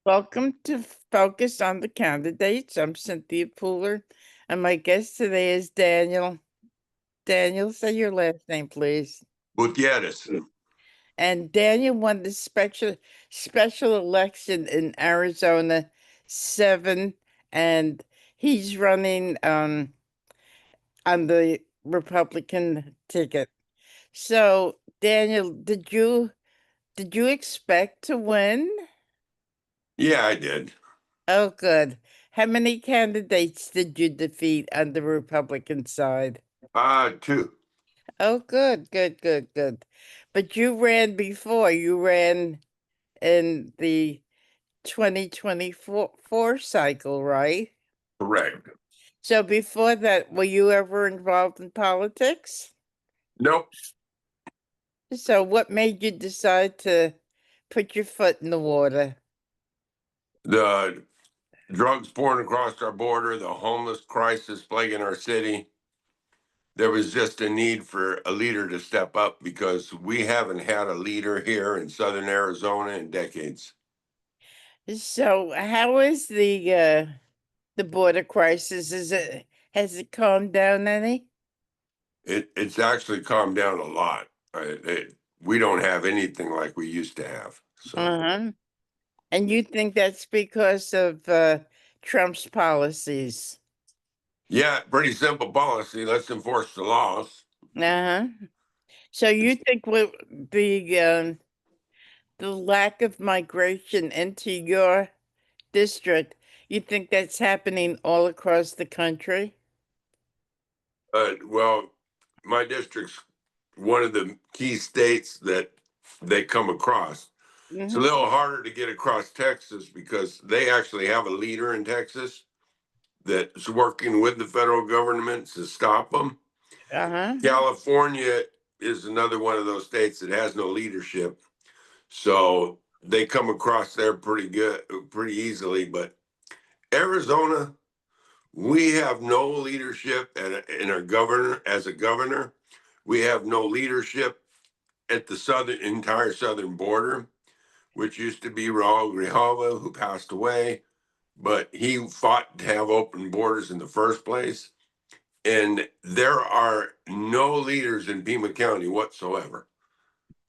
Welcome to Focus on the Candidates. I'm Cynthia Pooler, and my guest today is Daniel. Daniel, say your last name, please. Gutierrez. And Daniel won the special election in Arizona 7, and he's running on the Republican ticket. So, Daniel, did you expect to win? Yeah, I did. Oh, good. How many candidates did you defeat on the Republican side? Two. Oh, good, good, good, good. But you ran before. You ran in the 2024 cycle, right? Correct. So before that, were you ever involved in politics? Nope. So what made you decide to put your foot in the water? The drugs pouring across our border, the homeless crisis plaguing our city. There was just a need for a leader to step up because we haven't had a leader here in southern Arizona in decades. So how is the border crisis? Has it calmed down any? It's actually calmed down a lot. We don't have anything like we used to have. So, Uh-huh. And you think that's because of Trump's policies? yeah, pretty simple policy. Let's enforce the laws. Uh-huh. So you think with the lack of migration into your district, you think that's happening all across the country? Well, my district's one of the key states that they come across. It's a Hmm. little harder to get across Texas because they actually have a leader in Texas that's working with the federal government to stop them. Uh-huh. California is another one of those states that has no leadership. So they come across there pretty good, pretty easily. But Arizona, we have no leadership in our governor as a governor. We have no leadership at the entire southern border, which used to be Raul Grijalva, who passed away, but he fought to have open borders in the first place. And there are no leaders in Pima County whatsoever,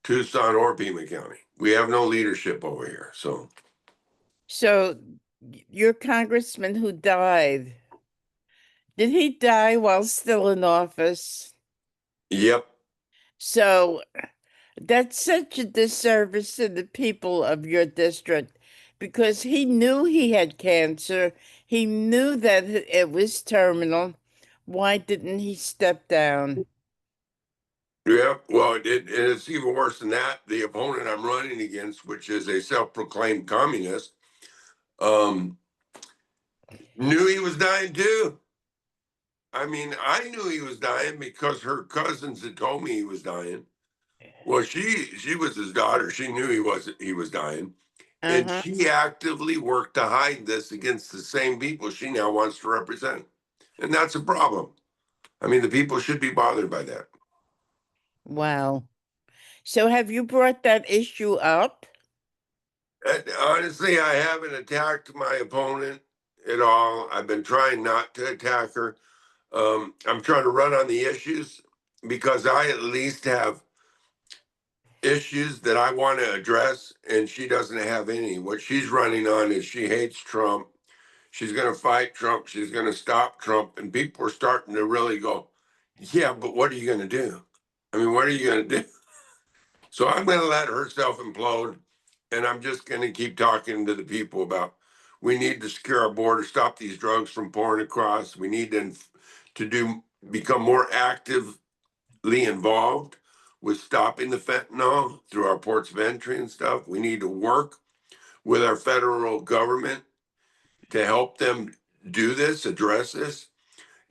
Tucson or Pima County. We have no leadership over here. So, So your congressman who died, did he die while still in office? yep. So that's such a disservice to the people of your district because he knew he had cancer. He knew that it was terminal. Why didn't he step down? Yeah, well, it's even worse than that. The opponent I'm running against, which is a self-proclaimed communist, um, knew he was dying too. I mean, I knew he was dying because her cousins had told me he was dying. Well, she was his daughter. She knew he was dying, and Uh-huh. she actively worked to hide this against the same people she now wants to represent, and that's a problem. I mean, the people should be bothered by that. Wow. So have you brought that issue up? And honestly, I haven't attacked my opponent at all. I've been trying not to attack her. I'm trying to run on the issues because I at least have issues that I want to address, and she doesn't have any. What she's running on is she hates Trump. She's going to fight Trump. She's going to stop Trump. And people are starting to really go, yeah, but what are you going to do? I mean, what are you going to do? So I'm going to let her self implode. And I'm just going to keep talking to the people about we need to secure our border, stop these drugs from pouring across. We need to become more actively involved with stopping the fentanyl through our ports of entry and stuff. We need to work with our federal government to help them do this, address this.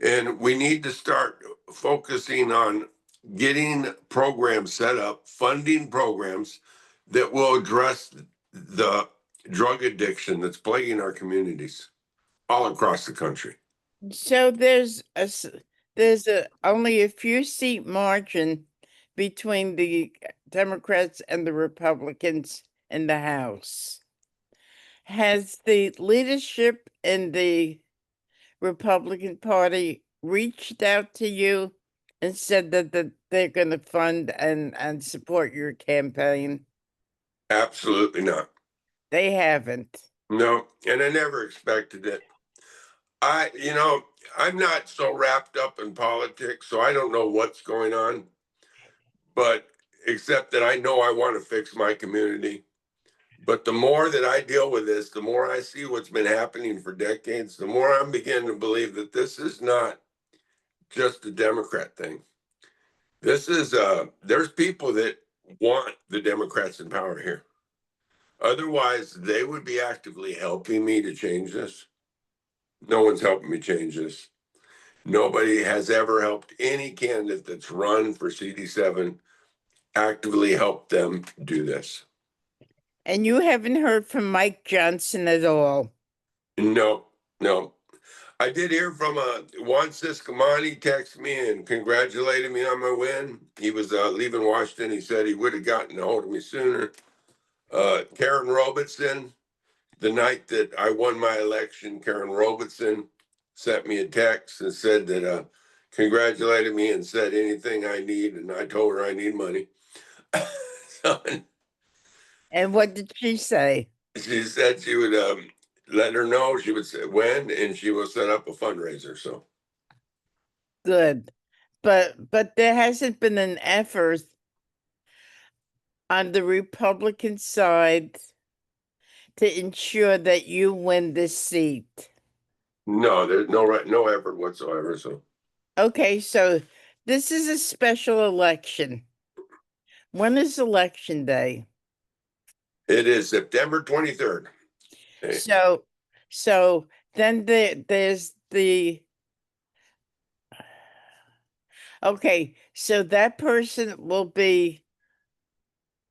And we need to start focusing on getting programs set up, funding programs that will address the drug addiction that's plaguing our communities all across the country. So there's only a few seat margin between the Democrats and the Republicans in the House. Has the leadership in the Republican Party reached out to you and said that they're going to fund and support your campaign? Absolutely not. They haven't. No, and I never expected it. I'm not so wrapped up in politics, so I don't know what's going on, but except that I know I want to fix my community. But the more that I deal with this, the more I see what's been happening for decades, the more I'm beginning to believe that this is not just a Democrat thing. This is there's people that want the Democrats in power here. Otherwise, they would be actively helping me to change this. No one's helping me change this. Nobody has ever helped any candidate that's run for CD7 actively help them do this. And you haven't heard from Mike Johnson at all. No, no. I did hear from Juan Ciscomani texted me and congratulated me on my win. He was leaving Washington. He said he would have gotten a hold of me sooner. Karen Robertson, the night that I won my election, Karen Robertson sent me a text and said that congratulated me and said anything I need, and I told her I need money. So, And what did she say? she said she would let her know. She would say when, and she will set up a fundraiser. So Good. But there hasn't been an effort on the Republican side to ensure that you win this seat. no, there's no effort whatsoever. So Okay, so this is a special election. When is election day? it is September 23rd. So so then there's the okay, so that person will be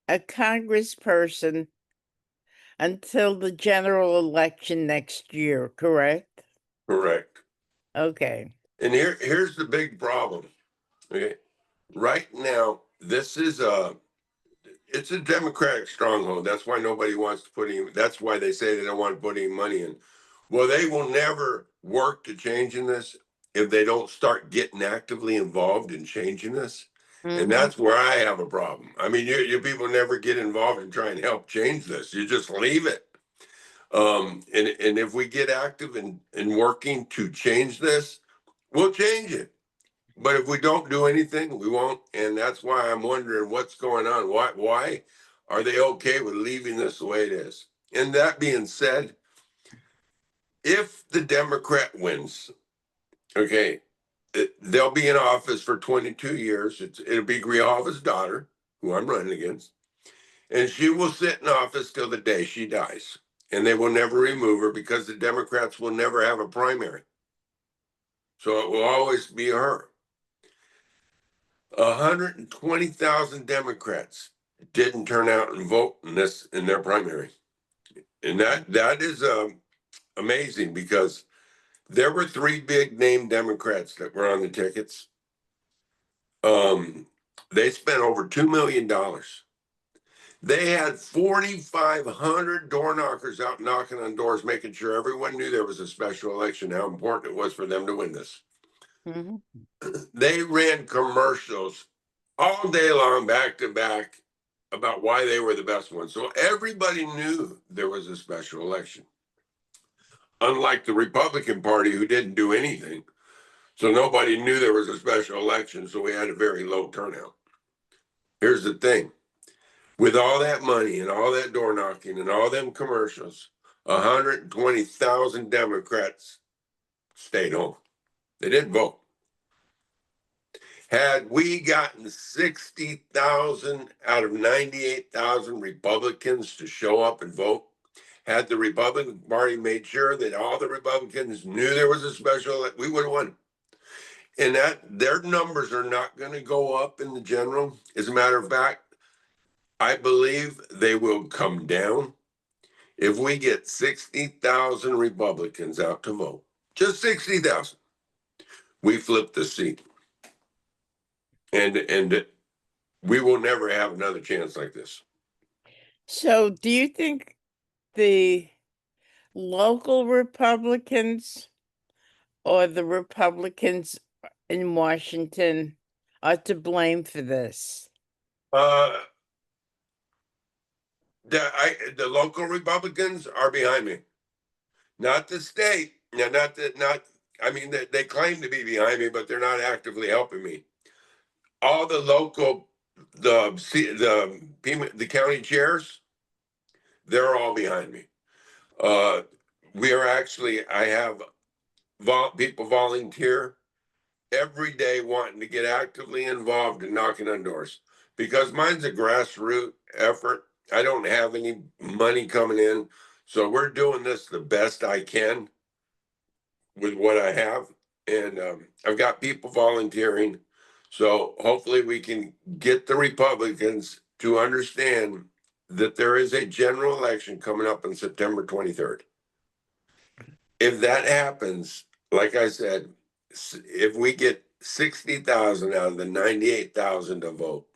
a congressperson until the general election next year, correct? Correct. Okay. And here's the big problem. Okay. Right now, this is it's a Democratic stronghold. That's why nobody wants to put in. That's why they say they don't want to put any money in. Well, they will never work to changing this if they don't start getting actively involved in changing this. And Mhm. that's where I have a problem. I mean, you people never get involved and try and help change this. You just leave it. And if we get active in working to change this, we'll change it. But if we don't do anything, we won't. And that's why I'm wondering what's going on. Why are they okay with leaving this the way it is? And that being said, if the Democrat wins, okay, they'll be in office for 22 years. It'll be Grijalva's daughter, who I'm running against, and she will sit in office till the day she dies. And they will never remove her because the Democrats will never have a primary. So it will always be her. 120,000 Democrats didn't turn out and vote in their primary, and that is amazing because there were three big name Democrats that were on the tickets. They spent over $2 million. They had 4,500 door knockers out knocking on doors, making sure everyone knew there was a special election, how important it was for them to win this. Mhm. They ran commercials all day long, back to back, about why they were the best ones. So everybody knew there was a special election. Unlike the Republican Party, who didn't do anything. So nobody knew there was a special election. So we had a very low turnout. Here's the thing, with all that money and all that door knocking and all them commercials, 120,000 Democrats stayed home. They didn't vote. Had we gotten 60,000 out of 98,000 Republicans to show up and vote, had the Republican Party made sure that all the Republicans knew there was a special, we would have won. And that their numbers are not going to go up in the general. As a matter of fact, I believe they will come down if we get 60,000 Republicans out to vote. Just 60,000. We flip the seat. And we will never have another chance like this. So do you think the local Republicans or the Republicans in Washington are to blame for this? Uh, the local Republicans are behind me, not the state. Yeah, not. I mean, they claim to be behind me, but they're not actively helping me. All the local, the county chairs, they're all behind me. Uh, we are actually. I have people volunteer every day wanting to get actively involved in knocking on doors because mine's a grassroots effort. I don't have any money coming in. So we're doing this the best I can with what I have. And I've got people volunteering. So hopefully we can get the Republicans to understand that there is a general election coming up on September 23rd. If that happens, like I said, if we get 60,000 out of the 98,000 to vote,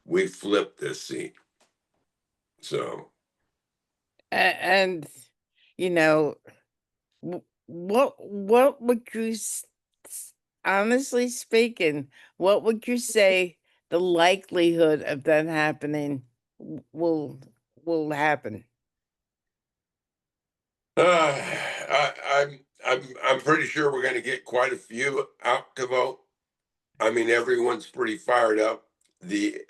we flip this seat. So, And you know, what would you honestly speaking, what would you say the likelihood of that happening will happen? I'm pretty sure we're going to get quite a few out to vote. I mean, everyone's pretty fired up. The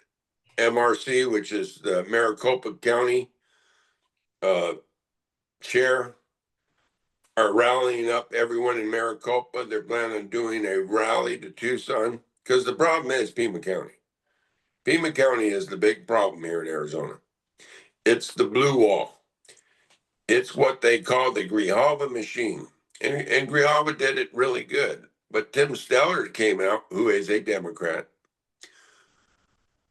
MRC, which is the Maricopa County uh, chair, are rallying up everyone in Maricopa. They're planning on doing a rally to Tucson because the problem is Pima County. Pima County is the big problem here in Arizona. It's the blue wall. It's what they call the Grijalva machine. And Grijalva did it really good. But Tim Steller came out, who is a Democrat,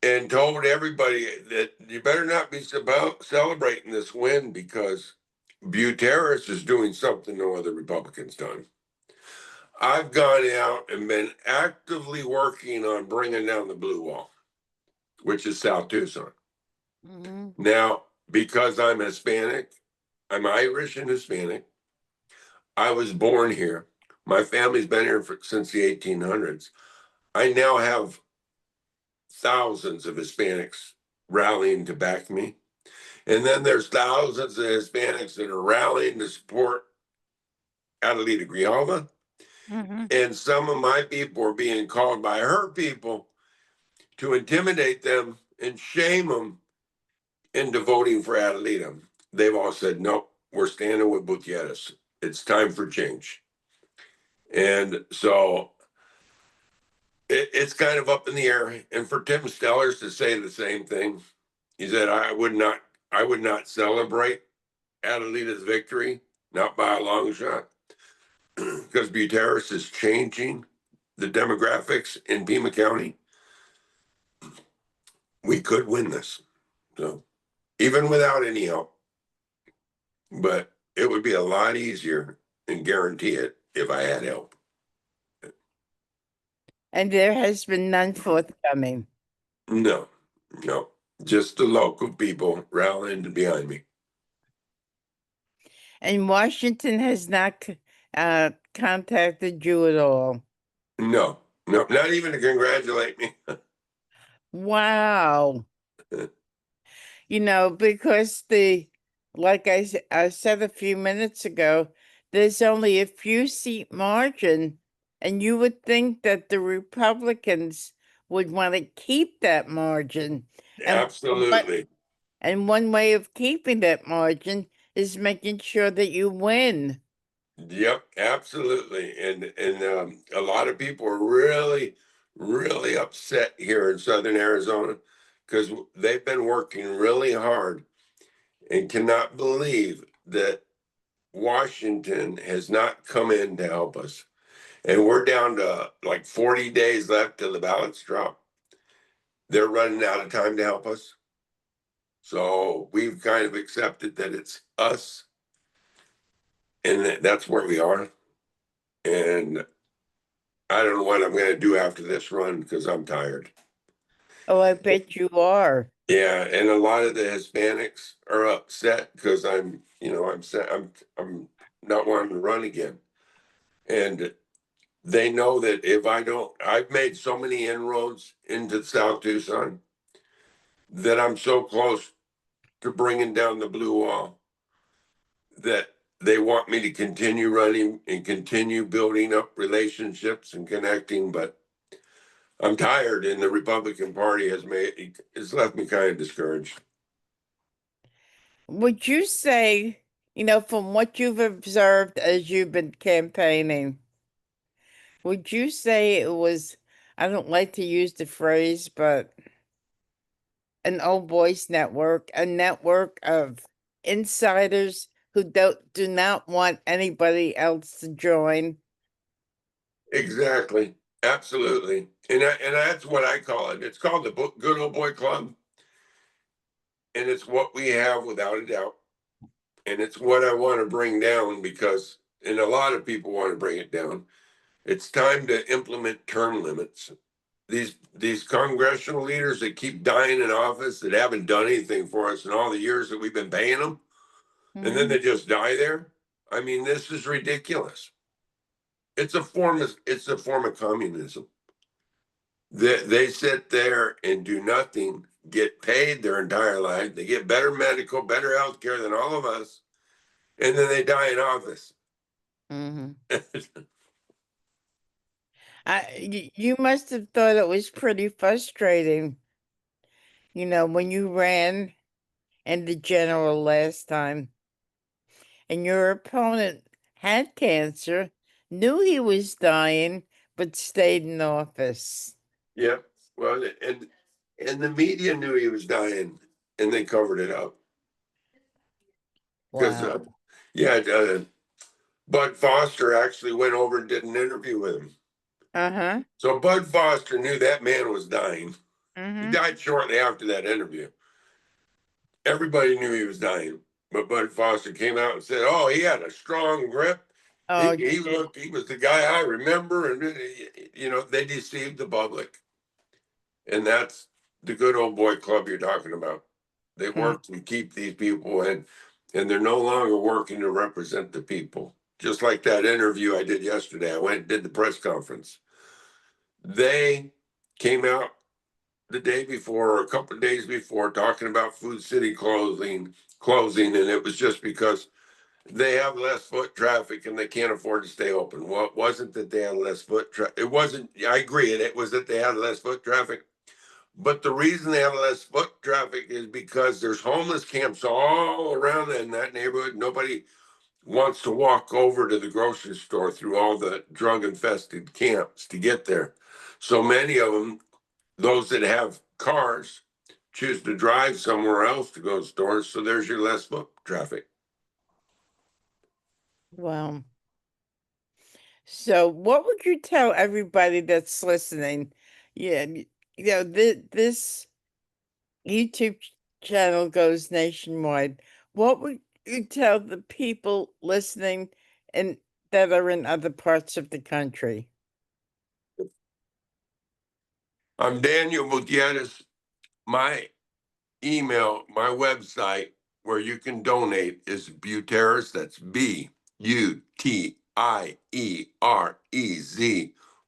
and told everybody that you better not be celebrating this win because Buteris is doing something no other Republicans done. I've gone out and been actively working on bringing down the blue wall, which is South Tucson. Mm-hmm. Now, because I'm Hispanic, I'm Irish and Hispanic. I was born here. My family's been here since the 1800s. I now have thousands of Hispanics rallying to back me. And then there's thousands of Hispanics that are rallying to support Adelita Grijalva. Mm-hmm. And some of my people are being called by her people to intimidate them and shame them into voting for Adelita. They've all said, nope, we're standing with Gutierrez. It's time for change. And so it's kind of up in the air. And for Tim Stellers to say the same thing, he said, I would not celebrate Adelita's victory, not by a long shot, because Buteris is changing the demographics in Pima County. We could win this. So even without any help. But it would be a lot easier and guarantee it if I had help. And there has been none forthcoming. No, no, just the local people rallying behind me. And Washington has not contacted you at all. No, no, not even to congratulate me. Wow. Because like I said a few minutes ago, there's only a few seat margin, and you would think that the Republicans would want to keep that margin. And Absolutely. and one way of keeping that margin is making sure that you win. Yep, absolutely. And a lot of people are really, really upset here in Southern Arizona because they've been working really hard and cannot believe that Washington has not come in to help us. And we're down to like 40 days left till the ballots drop. They're running out of time to help us. So we've kind of accepted that it's us and that's where we are. And I don't know what I'm going to do after this run because I'm tired. Oh, I bet you are. Yeah, and a lot of the Hispanics are upset because I'm not wanting to run again. And they know that if I don't, I've made so many inroads into South Tucson that I'm so close to bringing down the blue wall that they want me to continue running and continue building up relationships and connecting. But I'm tired, and the Republican Party has left me kind of discouraged. Would you say, from what you've observed as you've been campaigning, would you say it was, I don't like to use the phrase, but an old boys network, a network of insiders who do not want anybody else to join? Exactly. Absolutely. And that's what I call it. It's called the Good Old Boy Club. And it's what we have without a doubt. And it's what I want to bring down because, and a lot of people want to bring it down. It's time to implement term limits. These congressional leaders that keep dying in office that haven't done anything for us in all the years that we've been paying them, and then Mhm. they just die there. I mean, this is ridiculous. It's a form of communism. They sit there and do nothing, get paid their entire life. They get better medical, better health care than all of us, and then they die in office. Mhm. You must have thought it was pretty frustrating, when you ran in the general last time and your opponent had cancer, knew he was dying, but stayed in office. Yeah. Well, and the media knew he was dying, and they covered it up because, Wow. yeah, Bud Foster actually went over and did an interview with him. Uh-huh. So Bud Foster knew that man was dying. He Mm-hmm. died shortly after that interview. Everybody knew he was dying, but Bud Foster came out and said, "Oh, he had a strong grip. Oh, He was the guy I remember." And they deceived the public, and that's the Good Old Boy Club you're talking about. They hmm. work to keep these people in, and they're no longer working to represent the people. Just like that interview I did yesterday, I went and did the press conference. They came out the day before or a couple of days before talking about Food City closing, and it was just because they have less foot traffic and they can't afford to stay open. Well, it wasn't that they had less foot traffic. It wasn't, I agree, and it was that they had less foot traffic. But the reason they have less foot traffic is because there's homeless camps all around in that neighborhood. Nobody wants to walk over to the grocery store through all the drug infested camps to get there. So many of them, those that have cars, choose to drive somewhere else to go to stores. So there's your less foot traffic. Wow. So, what would you tell everybody that's listening? Yeah, this YouTube channel goes nationwide. What would you tell the people listening and that are in other parts of the country? I'm Daniel Gutierrez. My my website where you can donate is Buterez. That's BUTIEREZ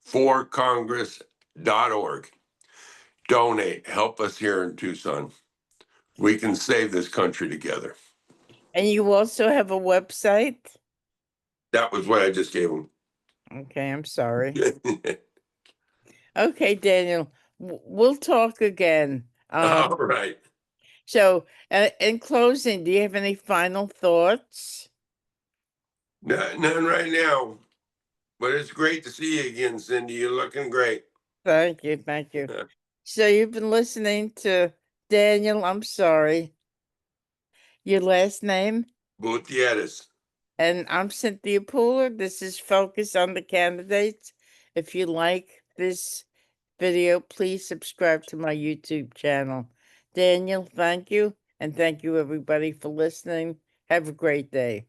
for Congress.org. Donate. Help us here in Tucson. We can save this country together. And you also have a website? That was what I just gave them. Okay, I'm sorry. Okay, Daniel, we'll talk again. All right. So, in closing, do you have any final thoughts? None right now, but it's great to see you again, Cindy. You're looking great. Thank you, thank you. So you've been listening to Daniel, I'm sorry, your last name? Gutierrez. And I'm Cynthia Pooler. This is Focus on the Candidates. If you like this video, please subscribe to my YouTube channel. Daniel, thank you. And thank you, everybody, for listening. Have a great day.